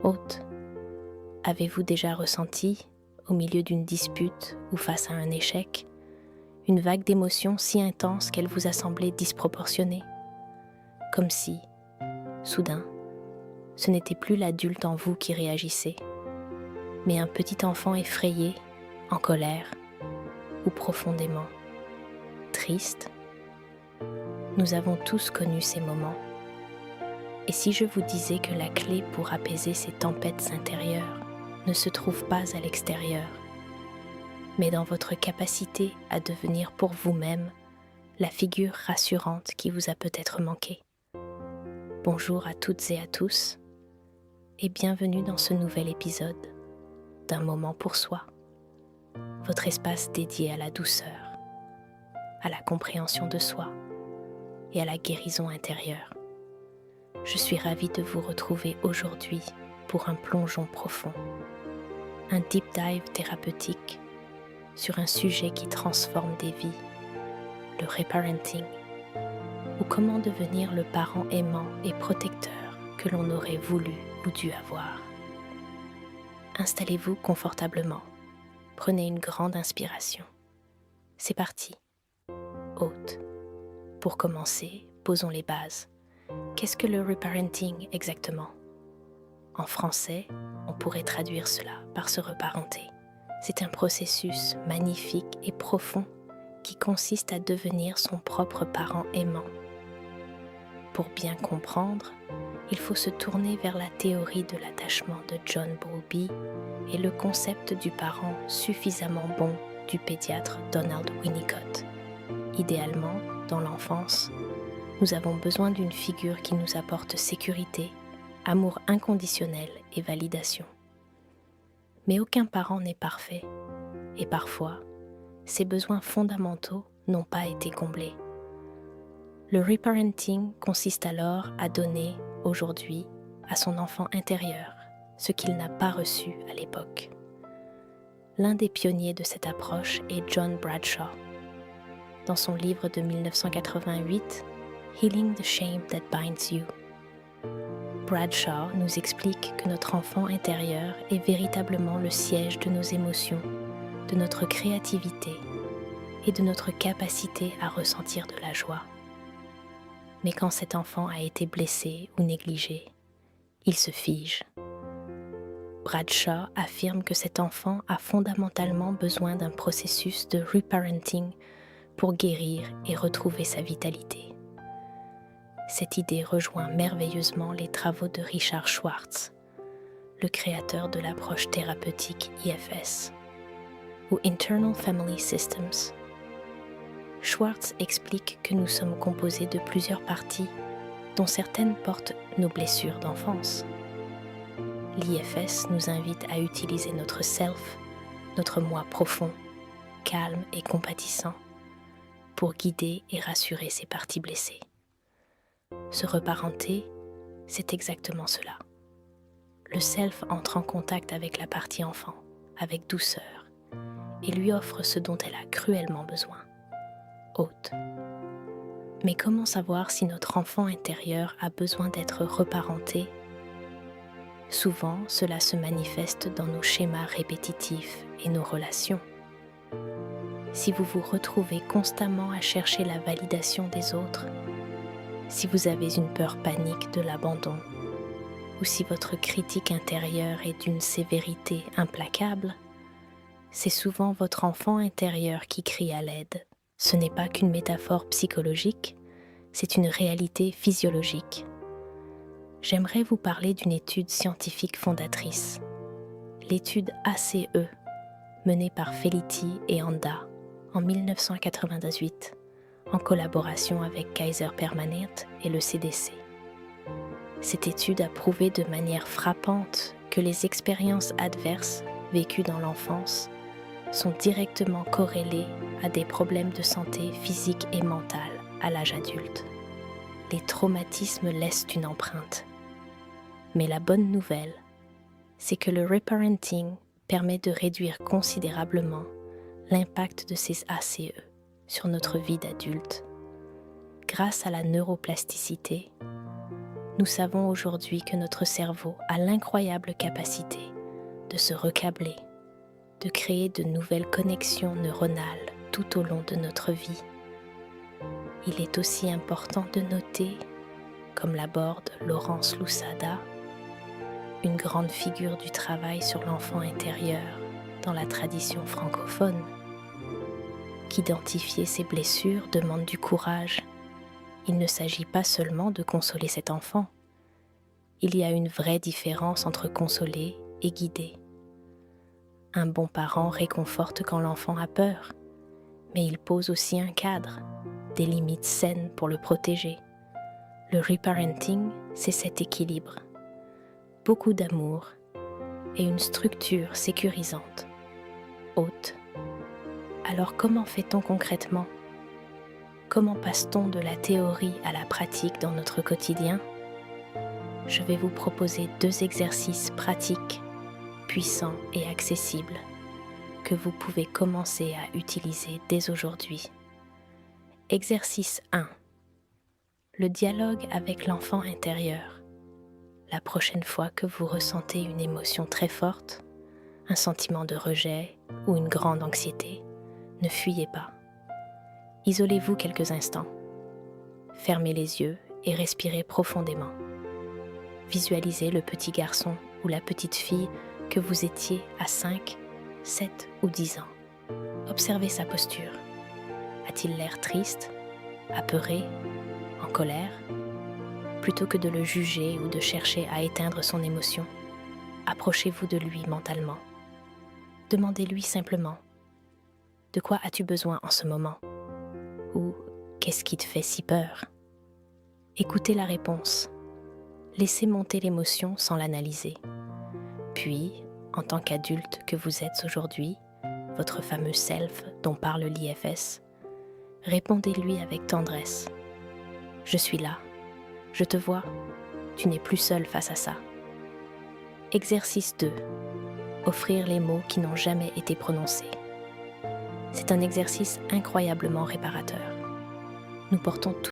Hôte, avez-vous déjà ressenti, au milieu d'une dispute ou face à un échec, une vague d'émotions si intense qu'elle vous a semblé disproportionnée? Comme si, soudain, ce n'était plus l'adulte en vous qui réagissait, mais un petit enfant effrayé, en colère ou profondément triste. Nous avons tous connu ces moments. Et si je vous disais que la clé pour apaiser ces tempêtes intérieures ne se trouve pas à l'extérieur, mais dans votre capacité à devenir pour vous-même la figure rassurante qui vous a peut-être manqué? Bonjour à toutes et à tous, et bienvenue dans ce nouvel épisode d'un moment pour soi, votre espace dédié à la douceur, à la compréhension de soi et à la guérison intérieure. Je suis ravie de vous retrouver aujourd'hui pour un plongeon profond, un deep dive thérapeutique sur un sujet qui transforme des vies, le reparenting, ou comment devenir le parent aimant et protecteur que l'on aurait voulu ou dû avoir. Installez-vous confortablement, prenez une grande inspiration. C'est parti. Hôte. Pour commencer, posons les bases. Qu'est-ce que le reparenting exactement? En français, on pourrait traduire cela par se reparenter. C'est un processus magnifique et profond qui consiste à devenir son propre parent aimant. Pour bien comprendre, il faut se tourner vers la théorie de l'attachement de John Bowlby et le concept du parent suffisamment bon du pédiatre Donald Winnicott. Idéalement, dans l'enfance, nous avons besoin d'une figure qui nous apporte sécurité, amour inconditionnel et validation. Mais aucun parent n'est parfait, et parfois, ces besoins fondamentaux n'ont pas été comblés. Le reparenting consiste alors à donner, aujourd'hui, à son enfant intérieur ce qu'il n'a pas reçu à l'époque. L'un des pionniers de cette approche est John Bradshaw. Dans son livre de 1988, Healing the Shame That Binds You, Bradshaw nous explique que notre enfant intérieur est véritablement le siège de nos émotions, de notre créativité et de notre capacité à ressentir de la joie. Mais quand cet enfant a été blessé ou négligé, il se fige. Bradshaw affirme que cet enfant a fondamentalement besoin d'un processus de reparenting pour guérir et retrouver sa vitalité. Cette idée rejoint merveilleusement les travaux de Richard Schwartz, le créateur de l'approche thérapeutique IFS, ou Internal Family Systems. Schwartz explique que nous sommes composés de plusieurs parties, dont certaines portent nos blessures d'enfance. L'IFS nous invite à utiliser notre self, notre moi profond, calme et compatissant, pour guider et rassurer ces parties blessées. Se reparenter, c'est exactement cela. Le self entre en contact avec la partie enfant, avec douceur, et lui offre ce dont elle a cruellement besoin. Hôte. Mais comment savoir si notre enfant intérieur a besoin d'être reparenté? Souvent, cela se manifeste dans nos schémas répétitifs et nos relations. Si vous vous retrouvez constamment à chercher la validation des autres, si vous avez une peur panique de l'abandon, ou si votre critique intérieure est d'une sévérité implacable, c'est souvent votre enfant intérieur qui crie à l'aide. Ce n'est pas qu'une métaphore psychologique, c'est une réalité physiologique. J'aimerais vous parler d'une étude scientifique fondatrice, l'étude ACE, menée par Felitti et Anda en 1998, en collaboration avec Kaiser Permanente et le CDC. Cette étude a prouvé de manière frappante que les expériences adverses vécues dans l'enfance sont directement corrélées à des problèmes de santé physique et mentale à l'âge adulte. Les traumatismes laissent une empreinte. Mais la bonne nouvelle, c'est que le reparenting permet de réduire considérablement l'impact de ces ACE sur notre vie d'adulte. Grâce à la neuroplasticité, Nous savons aujourd'hui que notre cerveau a l'incroyable capacité de se recabler, de créer de nouvelles connexions neuronales tout au long de notre vie. Il est aussi important de noter, comme l'aborde Laurence Lusada, une grande figure du travail sur l'enfant intérieur dans la tradition francophone, qu'identifier ses blessures demande du courage. Il ne s'agit pas seulement de consoler cet enfant. Il y a une vraie différence entre consoler et guider. Un bon parent réconforte quand l'enfant a peur, mais il pose aussi un cadre, des limites saines pour le protéger. Le reparenting, c'est cet équilibre. Beaucoup d'amour et une structure sécurisante, haute. Alors comment fait-on concrètement ? Comment passe-t-on de la théorie à la pratique dans notre quotidien ? Je vais vous proposer 2 exercices pratiques, puissants et accessibles, que vous pouvez commencer à utiliser dès aujourd'hui. Exercice 1. Le dialogue avec l'enfant intérieur. La prochaine fois que vous ressentez une émotion très forte, un sentiment de rejet ou une grande anxiété, ne fuyez pas. Isolez-vous quelques instants. Fermez les yeux et respirez profondément. Visualisez le petit garçon ou la petite fille que vous étiez à 5, 7 ou 10 ans. Observez sa posture. A-t-il l'air triste, apeuré, en colère ? Plutôt que de le juger ou de chercher à éteindre son émotion, approchez-vous de lui mentalement. Demandez-lui simplement « De quoi as-tu besoin en ce moment ?» ou « Qu'est-ce qui te fait si peur ?» Écoutez la réponse. Laissez monter l'émotion sans l'analyser. Puis, en tant qu'adulte que vous êtes aujourd'hui, votre fameux self dont parle l'IFS, répondez-lui avec tendresse. « Je suis là. Je te vois. Tu n'es plus seul face à ça. » Exercice 2. Offrir les mots qui n'ont jamais été prononcés. C'est un exercice incroyablement réparateur. Nous portons